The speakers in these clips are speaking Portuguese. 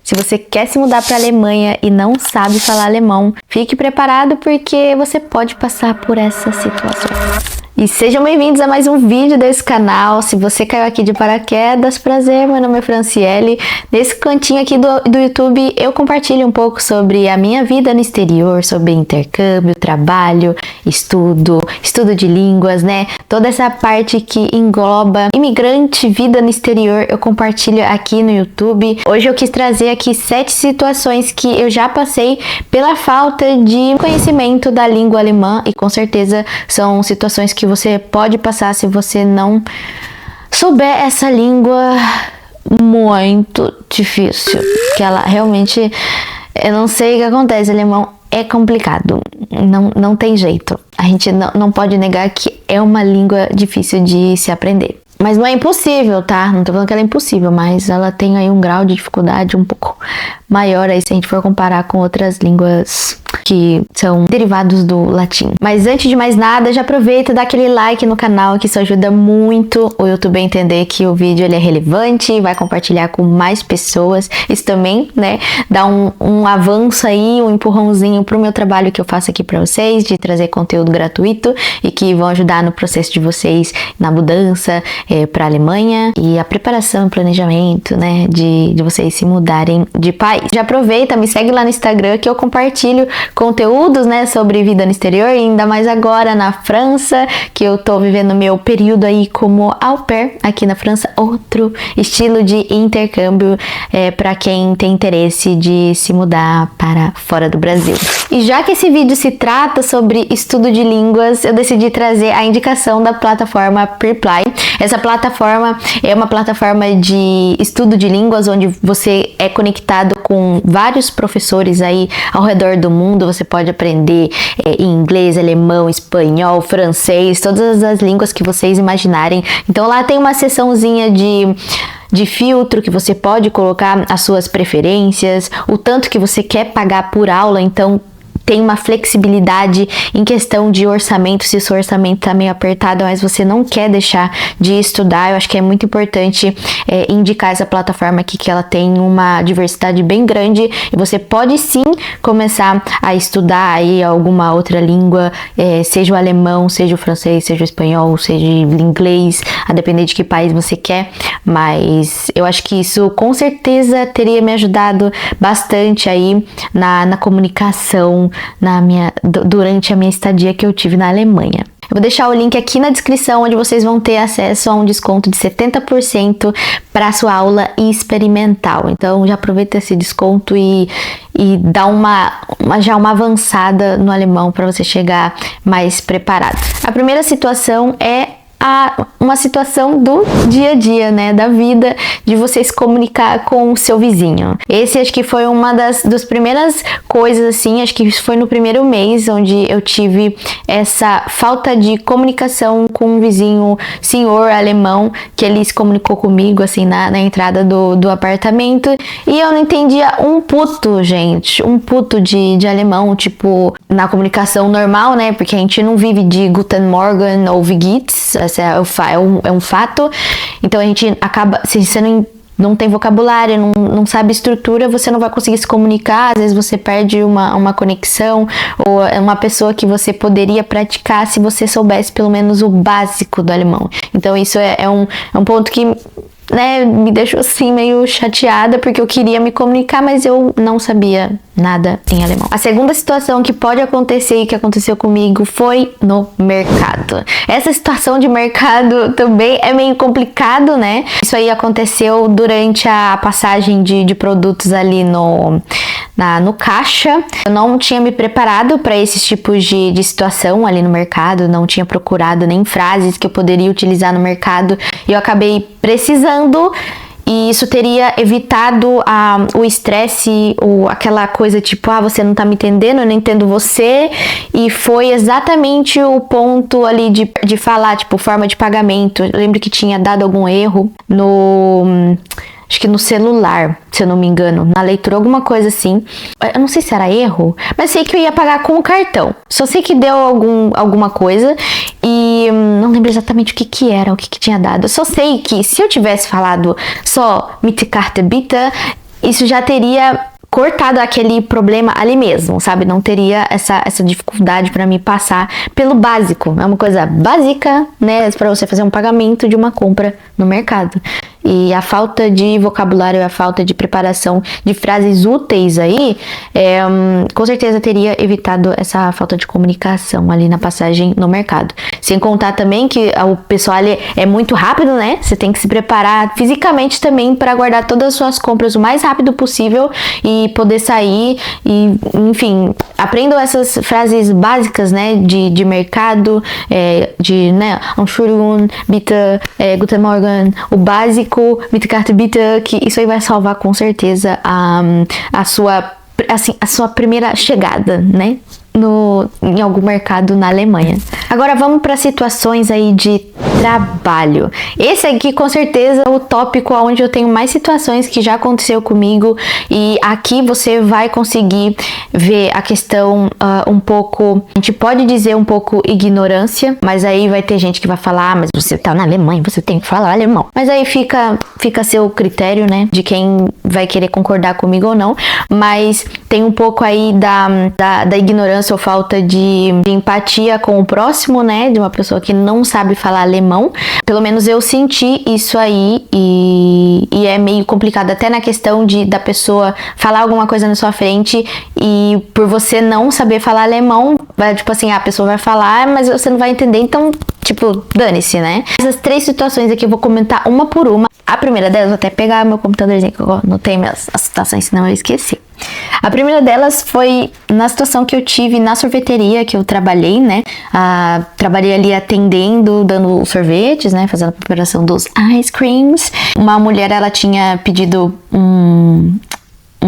Se você quer se mudar para a Alemanha e não sabe falar alemão, fique preparado porque você pode passar por essa situação. E sejam bem-vindos a mais um vídeo desse canal. Se você caiu aqui de paraquedas, prazer, meu nome é Franciele. Nesse cantinho aqui do YouTube, eu compartilho um pouco sobre a minha vida no exterior, sobre intercâmbio, trabalho, estudo de línguas, né? Toda essa parte que engloba imigrante, vida no exterior, eu compartilho aqui no YouTube. Hoje eu quis trazer aqui 7 situações que eu já passei pela falta de conhecimento da língua alemã e com certeza são situações que você pode passar se você não souber essa língua muito difícil, que ela realmente, eu não sei o que acontece, alemão é complicado, não tem jeito, a gente não pode negar que é uma língua difícil de se aprender. Mas não é impossível, tá? Não tô falando que ela é impossível, mas ela tem aí um grau de dificuldade um pouco maior aí se a gente for comparar com outras línguas que são derivados do latim. Mas antes de mais nada, já aproveita e dá aquele like no canal, que isso ajuda muito o YouTube a entender que o vídeo ele é relevante e vai compartilhar com mais pessoas. Isso também, né, dá um avanço aí, um empurrãozinho pro meu trabalho que eu faço aqui pra vocês, de trazer conteúdo gratuito e que vão ajudar no processo de vocês na mudança para a Alemanha e a preparação e planejamento, né, de vocês se mudarem de país. Já aproveita, me segue lá no Instagram que eu compartilho conteúdos, né, sobre vida no exterior, e ainda mais agora na França, que eu tô vivendo meu período aí como au pair aqui na França, outro estilo de intercâmbio para quem tem interesse de se mudar para fora do Brasil. E já que esse vídeo se trata sobre estudo de línguas, eu decidi trazer a indicação da plataforma Preply. Essa plataforma é uma plataforma de estudo de línguas onde você é conectado com vários professores aí ao redor do mundo. Você pode aprender inglês, alemão, espanhol, francês, todas as línguas que vocês imaginarem. Então lá tem uma seçãozinha de filtro que você pode colocar as suas preferências, o tanto que você quer pagar por aula, então tem uma flexibilidade em questão de orçamento, se o seu orçamento tá meio apertado, mas você não quer deixar de estudar. Eu acho que é muito importante indicar essa plataforma aqui, que ela tem uma diversidade bem grande e você pode sim começar a estudar aí alguma outra língua, seja o alemão, seja o francês, seja o espanhol, seja o inglês, a depender de que país você quer, mas eu acho que isso com certeza teria me ajudado bastante aí na comunicação, durante a minha estadia que eu tive na Alemanha. Eu vou deixar o link aqui na descrição, onde vocês vão ter acesso a um desconto de 70% para a sua aula experimental. Então já aproveita esse desconto e dá já uma avançada no alemão para você chegar mais preparado. A primeira situação é uma situação do dia a dia, né, da vida, de você se comunicar com o seu vizinho. Esse acho que foi uma das primeiras coisas, assim, acho que isso foi no primeiro mês, onde eu tive essa falta de comunicação com um vizinho, senhor alemão, que ele se comunicou comigo, assim, na entrada do apartamento, e eu não entendia um puto, gente, um puto de alemão, tipo, na comunicação normal, né, porque a gente não vive de Guten Morgen ou Wie geht's, é um fato. Então a gente acaba, se você não tem vocabulário, não sabe estrutura, você não vai conseguir se comunicar. Às vezes você perde uma conexão, ou é uma pessoa que você poderia praticar se você soubesse pelo menos o básico do alemão. Então isso é um ponto que, né, me deixou assim meio chateada, porque eu queria me comunicar, mas eu não sabia nada em alemão. A segunda situação que pode acontecer e que aconteceu comigo foi no mercado. Essa situação de mercado também é meio complicado, né? Isso aí aconteceu durante a passagem de produtos ali no caixa. Eu não tinha me preparado para esses tipos de situação ali no mercado, não tinha procurado nem frases que eu poderia utilizar no mercado e eu acabei precisando. E isso teria evitado o estresse, ou aquela coisa tipo, você não tá me entendendo, eu não entendo você. E foi exatamente o ponto ali de falar, tipo, forma de pagamento. Eu lembro que tinha dado algum erro acho que no celular, se eu não me engano, na leitura, alguma coisa assim. Eu não sei se era erro, mas sei que eu ia pagar com o cartão. Só sei que deu alguma coisa e não lembro exatamente o que era, o que tinha dado. Eu só sei que se eu tivesse falado só mit Karte bitte, isso já teria cortado aquele problema ali mesmo, sabe? Não teria essa dificuldade para me passar pelo básico. É uma coisa básica, né? Para você fazer um pagamento de uma compra no mercado. E a falta de vocabulário, a falta de preparação de frases úteis aí, com certeza teria evitado essa falta de comunicação ali na passagem no mercado. Sem contar também que o pessoal ali é muito rápido, né? Você tem que se preparar fisicamente também para guardar todas as suas compras o mais rápido possível e poder sair. E, enfim, aprendam essas frases básicas, né? De mercado, né? Entschuldigung, bitte, guten Morgen, o básico, bitte Karte, bitte, que isso aí vai salvar com certeza a sua primeira chegada, né? Em algum mercado na Alemanha. Agora vamos para situações aí de trabalho. Esse aqui com certeza é o tópico onde eu tenho mais situações que já aconteceu comigo, e aqui você vai conseguir ver a questão um pouco, a gente pode dizer um pouco ignorância, mas aí vai ter gente que vai falar, mas você tá na Alemanha, você tem que falar alemão. Mas aí fica a seu critério, né, de quem vai querer concordar comigo ou não, mas tem um pouco aí da ignorância ou falta de empatia com o próximo, né, de uma pessoa que não sabe falar alemão. Pelo menos eu senti isso aí, e é meio complicado até na questão da pessoa falar alguma coisa na sua frente e por você não saber falar alemão, tipo assim, a pessoa vai falar, mas você não vai entender, então, tipo, dane-se, né? Essas 3 situações aqui eu vou comentar uma por uma. A primeira delas, vou até pegar meu computadorzinho que eu anotei as situações, senão eu esqueci. A primeira delas foi na situação que eu tive na sorveteria que eu trabalhei, né? Trabalhei ali atendendo, dando sorvetes, né? Fazendo a preparação dos ice creams. Uma mulher, ela tinha pedido um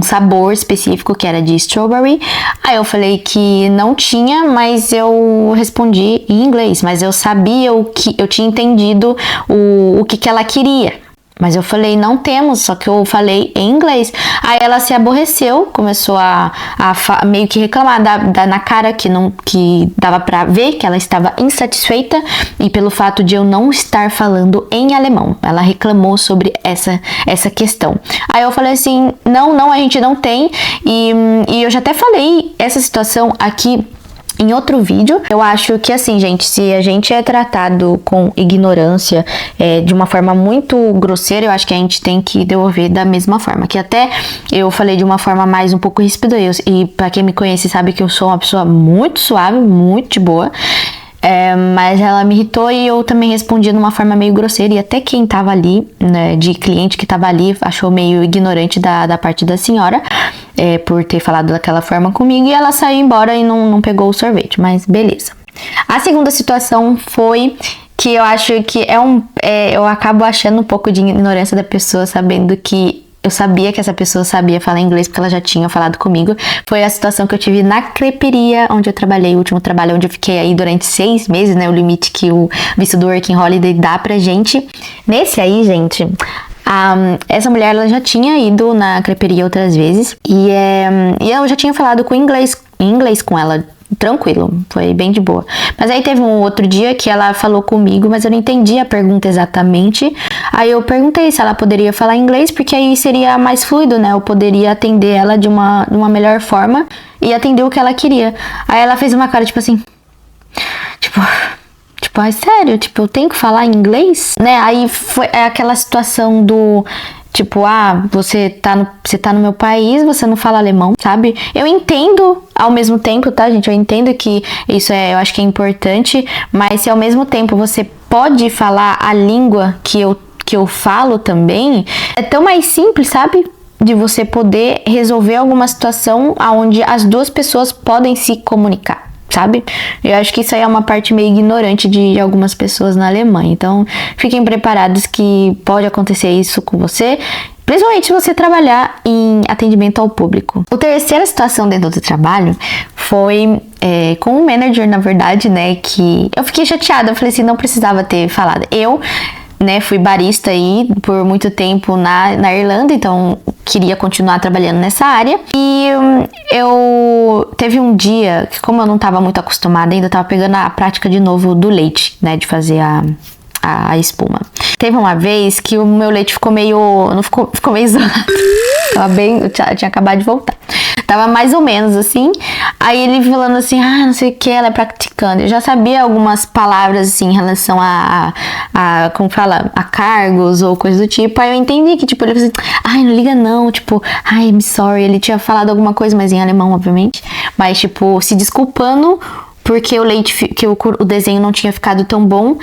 sabor específico que era de strawberry. Aí eu falei que não tinha, mas eu respondi em inglês. Mas eu sabia eu tinha entendido o que ela queria. Mas eu falei, não temos, só que eu falei em inglês. Aí ela se aborreceu, começou a meio que reclamar na cara que dava pra ver que ela estava insatisfeita e pelo fato de eu não estar falando em alemão. Ela reclamou sobre essa questão. Aí eu falei assim, não, a gente não tem. E eu já até falei essa situação aqui em outro vídeo. Eu acho que assim, gente, se a gente é tratado com ignorância de uma forma muito grosseira, eu acho que a gente tem que devolver da mesma forma. Que até eu falei de uma forma mais um pouco ríspida, e pra quem me conhece sabe que eu sou uma pessoa muito suave, muito de boa. Mas ela me irritou e eu também respondi de uma forma meio grosseira, e até quem tava ali, né, de cliente que tava ali, achou meio ignorante da parte da senhora, por ter falado daquela forma comigo, e ela saiu embora e não pegou o sorvete, mas beleza. A segunda situação foi que eu acho que eu acabo achando um pouco de ignorância da pessoa, sabendo que eu sabia que essa pessoa sabia falar inglês porque ela já tinha falado comigo. Foi a situação que eu tive na creperia onde eu trabalhei, o último trabalho onde eu fiquei aí durante 6 meses, né? O limite que o visto do Working Holiday dá pra gente. Nesse aí, gente, essa mulher, ela já tinha ido na creperia outras vezes e eu já tinha falado em inglês com ela. Tranquilo, foi bem de boa. Mas aí teve um outro dia que ela falou comigo, mas eu não entendi a pergunta exatamente. Aí eu perguntei se ela poderia falar inglês, porque aí seria mais fluido, né? Eu poderia atender ela de uma melhor forma e atender o que ela queria. Aí ela fez uma cara tipo assim, tipo, ai, sério? Tipo, eu tenho que falar inglês? Né? Aí foi aquela situação do tipo, você tá no meu país, você não fala alemão, sabe? Eu entendo ao mesmo tempo, tá, gente? Eu entendo que isso eu acho que é importante, mas se ao mesmo tempo você pode falar a língua que eu falo também, é tão mais simples, sabe? De você poder resolver alguma situação onde as duas pessoas podem se comunicar, sabe? Eu acho que isso aí é uma parte meio ignorante de algumas pessoas na Alemanha. Então, fiquem preparados que pode acontecer isso com você, principalmente se você trabalhar em atendimento ao público. A terceira situação dentro do trabalho foi com o manager, na verdade, né? Que eu fiquei chateada. Eu falei assim, não precisava ter falado. Eu, né, fui barista aí por muito tempo na Irlanda, então queria continuar trabalhando nessa área. E eu teve um dia que, como eu não estava muito acostumada ainda, eu tava pegando a prática de novo do leite, né, de fazer a espuma. Teve uma vez que o meu leite ficou meio zoado. Tava bem, eu tinha acabado de voltar. Tava mais ou menos assim. Aí ele falando assim, não sei o que, ela é praticante. Eu já sabia algumas palavras assim em relação a como fala, a cargos ou coisa do tipo. Aí eu entendi que tipo, ele falou assim, não liga não, tipo, I'm sorry. Ele tinha falado alguma coisa, mas em alemão, obviamente. Mas tipo, se desculpando porque o desenho não tinha ficado tão bom.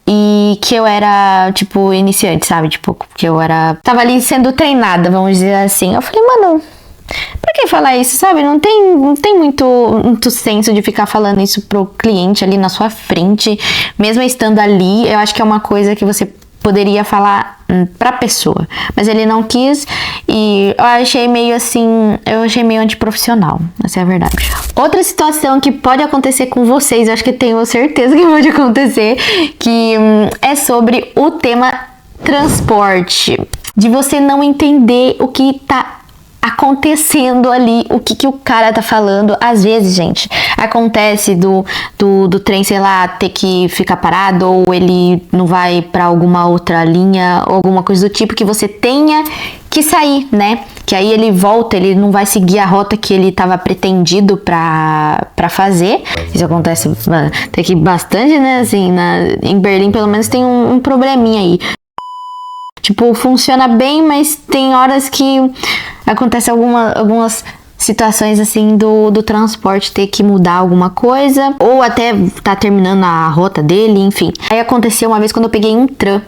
E que eu era, tipo, iniciante, sabe? Tipo, que eu tava ali sendo treinada, vamos dizer assim. Eu falei, mano, pra que falar isso, sabe? Não tem muito senso de ficar falando isso pro cliente ali na sua frente. Mesmo estando ali, eu acho que é uma coisa que você poderia falar pra pessoa. Mas ele não quis e eu achei meio assim, antiprofissional, essa é a verdade. Outra situação que pode acontecer com vocês, eu acho que tenho certeza que pode acontecer, que é sobre o tema transporte. De você não entender o que tá acontecendo ali, o que o cara tá falando. Às vezes, gente, acontece do trem, sei lá, ter que ficar parado, ou ele não vai pra alguma outra linha, ou alguma coisa do tipo, que você tenha que sair, né? Que aí ele volta, ele não vai seguir a rota que ele tava pretendido pra fazer. Isso acontece até que bastante, né? Assim, em Berlim, pelo menos, tem um probleminha aí. Tipo, funciona bem, mas tem horas que acontece algumas situações assim do transporte ter que mudar alguma coisa, ou até tá terminando a rota dele, enfim. Aí aconteceu uma vez quando eu peguei um tram,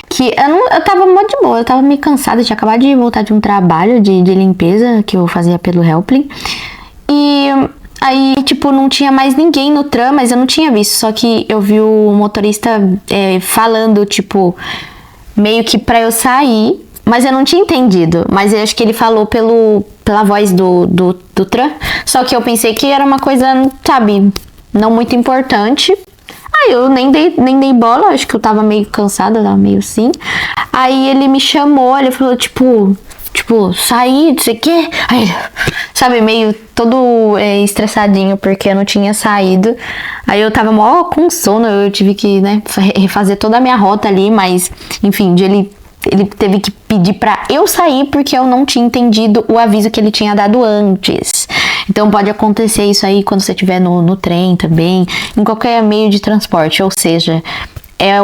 que eu tava mó de boa, eu tava meio cansada, tinha acabado de voltar de um trabalho de limpeza que eu fazia pelo Helpling. E aí, tipo, não tinha mais ninguém no tram, mas eu não tinha visto, só que eu vi o motorista falando, tipo, meio que pra eu sair, mas eu não tinha entendido. Mas eu acho que ele falou pela voz do tram. Só que eu pensei que era uma coisa, sabe, não muito importante. Aí eu nem dei bola, acho que eu tava meio cansada, tava meio assim. Aí ele me chamou, ele falou, tipo, sair, não sei o quê. Aí, sabe, meio todo estressadinho porque eu não tinha saído. Aí eu tava mó com sono, eu tive que, né, refazer toda a minha rota ali, mas, enfim, ele teve que pedir pra eu sair porque eu não tinha entendido o aviso que ele tinha dado antes. Então pode acontecer isso aí quando você estiver no trem também, em qualquer meio de transporte, ou seja, é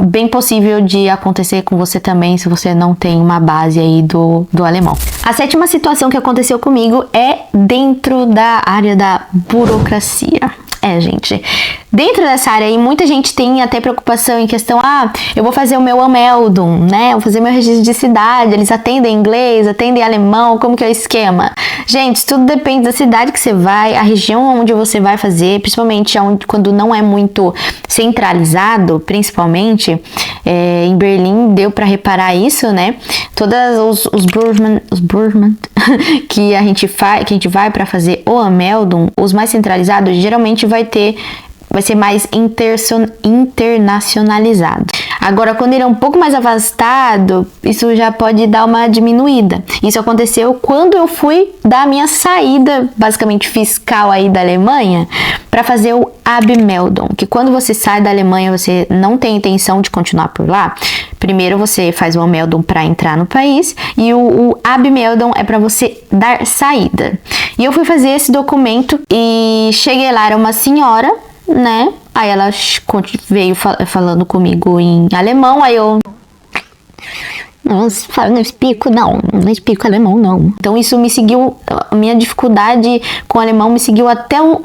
bem possível de acontecer com você também se você não tem uma base aí do alemão. A sétima situação que aconteceu comigo é dentro da área da burocracia. Gente, dentro dessa área aí, muita gente tem até preocupação em questão, eu vou fazer o meu Anmeldung, né? Vou fazer meu registro de cidade, eles atendem inglês, atendem alemão, como que é o esquema? Gente, tudo depende da cidade que você vai, a região onde você vai fazer, principalmente quando não é muito centralizado, principalmente, em Berlim deu pra reparar isso, né? Todos os Burgman que a gente vai pra fazer o Anmeldung, os mais centralizados, geralmente vai ser mais internacionalizado. Agora, quando ele é um pouco mais afastado, isso já pode dar uma diminuída. Isso aconteceu quando eu fui dar a minha saída, basicamente fiscal aí da Alemanha, para fazer o Abmeldung, que quando você sai da Alemanha, você não tem intenção de continuar por lá. Primeiro você faz o Anmeldung para entrar no país e o Abmeldung é para você dar saída. E eu fui fazer esse documento e cheguei lá, era uma senhora, né? Aí ela veio falando comigo em alemão, aí eu não explico alemão, não. Então isso me seguiu, a minha dificuldade com alemão me seguiu até o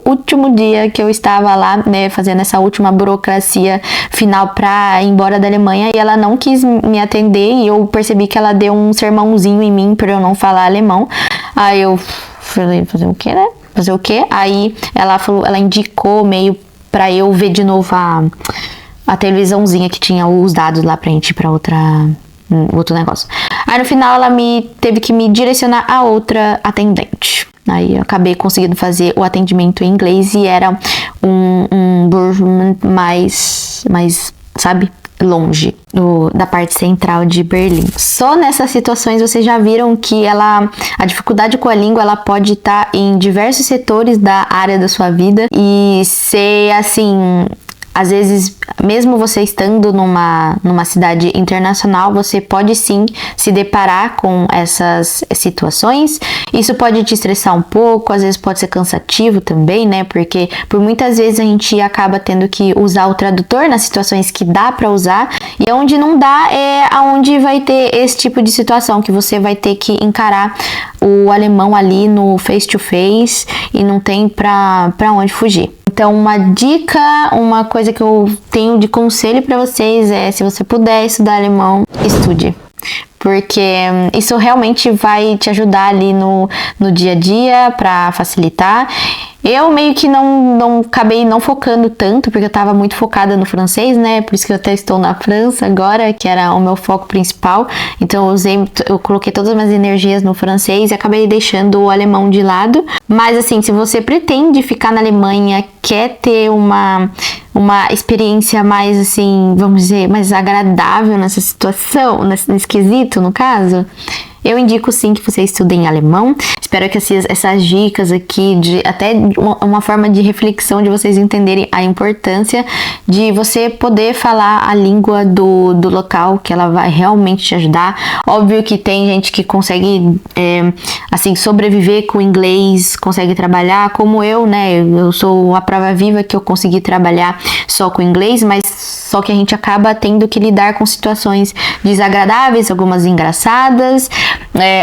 último dia que eu estava lá, né, fazendo essa última burocracia final pra ir embora da Alemanha, e ela não quis me atender, e eu percebi que ela deu um sermãozinho em mim por eu não falar alemão. Aí eu falei, fazer o quê, né? Fazer o quê? Aí ela indicou meio pra eu ver de novo a televisãozinha que tinha os dados lá pra gente ir pra outro negócio. Aí no final ela teve que me direcionar a outra atendente. Aí eu acabei conseguindo fazer o atendimento em inglês e era um Burgman mais, sabe, longe da parte central de Berlim. Só nessas situações vocês já viram que a dificuldade com a língua ela pode estar em diversos setores da área da sua vida e ser assim às vezes, mesmo você estando numa cidade internacional, você pode sim se deparar com essas situações. Isso pode te estressar um pouco, às vezes pode ser cansativo também, né? Porque por muitas vezes a gente acaba tendo que usar o tradutor nas situações que dá para usar, e onde não dá é aonde vai ter esse tipo de situação, que você vai ter que encarar o alemão ali no face to face e não tem pra onde fugir. Então, uma dica, uma coisa que eu tenho de conselho para vocês é: se você puder estudar alemão, estude. Porque isso realmente vai te ajudar ali no dia a dia para facilitar. Eu meio que não acabei não focando tanto, porque eu tava muito focada no francês, né? Por isso que eu até estou na França agora, que era o meu foco principal. Então eu coloquei todas as minhas energias no francês e acabei deixando o alemão de lado. Mas assim, se você pretende ficar na Alemanha, quer ter uma experiência mais, assim, vamos dizer, mais agradável nessa situação, nesse quesito, no caso, eu indico sim que você estude em alemão. Espero que essas dicas aqui, até uma forma de reflexão, de vocês entenderem a importância de você poder falar a língua do local, que ela vai realmente te ajudar. Óbvio que tem gente que consegue, assim, sobreviver com o inglês, consegue trabalhar, como eu, né? Eu sou a prova viva que eu consegui trabalhar só com inglês, mas só que a gente acaba tendo que lidar com situações desagradáveis, algumas engraçadas,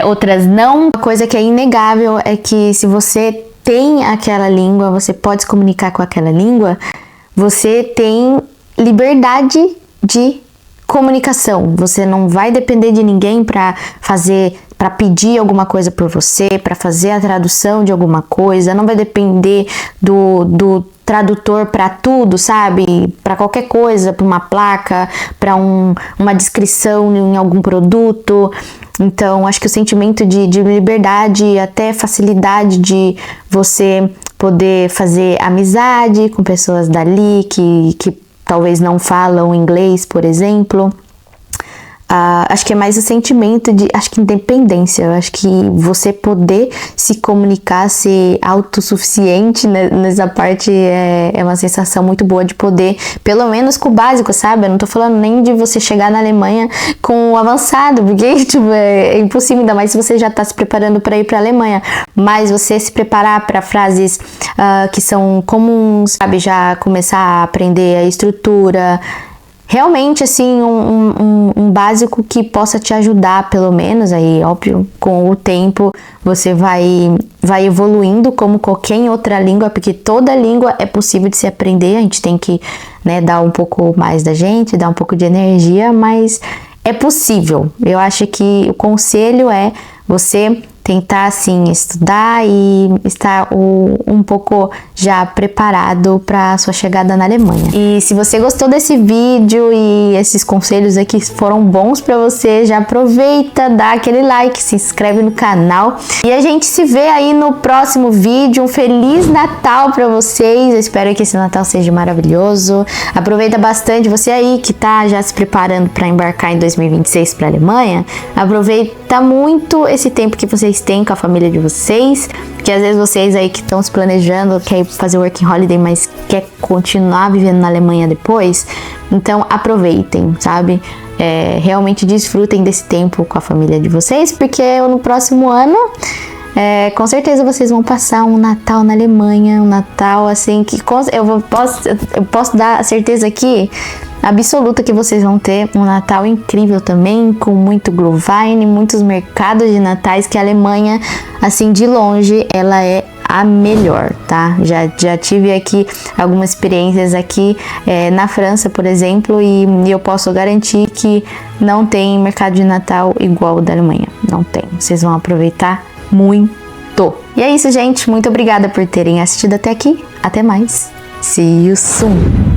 outras não. Uma coisa que é inegável é que se você tem aquela língua, você pode se comunicar com aquela língua, você tem liberdade de comunicação. Você não vai depender de ninguém para pedir alguma coisa por você, para fazer a tradução de alguma coisa. Não vai depender do tradutor para tudo, sabe? Para qualquer coisa, para uma placa, para uma descrição em algum produto. Então, acho que o sentimento de liberdade e até facilidade de você poder fazer amizade com pessoas dali que talvez não falam inglês, por exemplo. Acho que é mais o sentimento de, acho que independência, acho que você poder se comunicar, ser autossuficiente nessa parte é uma sensação muito boa de poder, pelo menos com o básico, sabe? Eu não tô falando nem de você chegar na Alemanha com o avançado, porque tipo, é impossível, ainda mais se você já tá se preparando para ir para a Alemanha, mas você se preparar para frases que são comuns, sabe? Já começar a aprender a estrutura. Realmente, assim, um básico que possa te ajudar, pelo menos, aí, óbvio, com o tempo você vai evoluindo como qualquer outra língua, porque toda língua é possível de se aprender, a gente tem que, né, dar um pouco mais da gente, dar um pouco de energia, mas é possível. Eu acho que o conselho é você tentar, assim, estudar e estar um pouco já preparado para a sua chegada na Alemanha. E se você gostou desse vídeo e esses conselhos aqui foram bons para você, já aproveita, dá aquele like, se inscreve no canal e a gente se vê aí no próximo vídeo. Um Feliz Natal para vocês, eu espero que esse Natal seja maravilhoso. Aproveita bastante, você aí que tá já se preparando para embarcar em 2026 para a Alemanha, aproveita muito esse tempo que vocês têm com a família de vocês, porque às vezes vocês aí que estão se planejando, quer fazer working holiday, mas quer continuar vivendo na Alemanha depois, então aproveitem, sabe? Realmente desfrutem desse tempo com a família de vocês, porque no próximo ano com certeza vocês vão passar um Natal na Alemanha, um Natal assim que eu posso dar a certeza aqui absoluta que vocês vão ter um Natal incrível também, com muito Glühwein, muitos mercados de natais, que a Alemanha, assim, de longe, ela é a melhor, tá? Já tive aqui algumas experiências aqui na França, por exemplo, e eu posso garantir que não tem mercado de Natal igual o da Alemanha, não tem. Vocês vão aproveitar muito. E é isso, gente. Muito obrigada por terem assistido até aqui. Até mais. See you soon.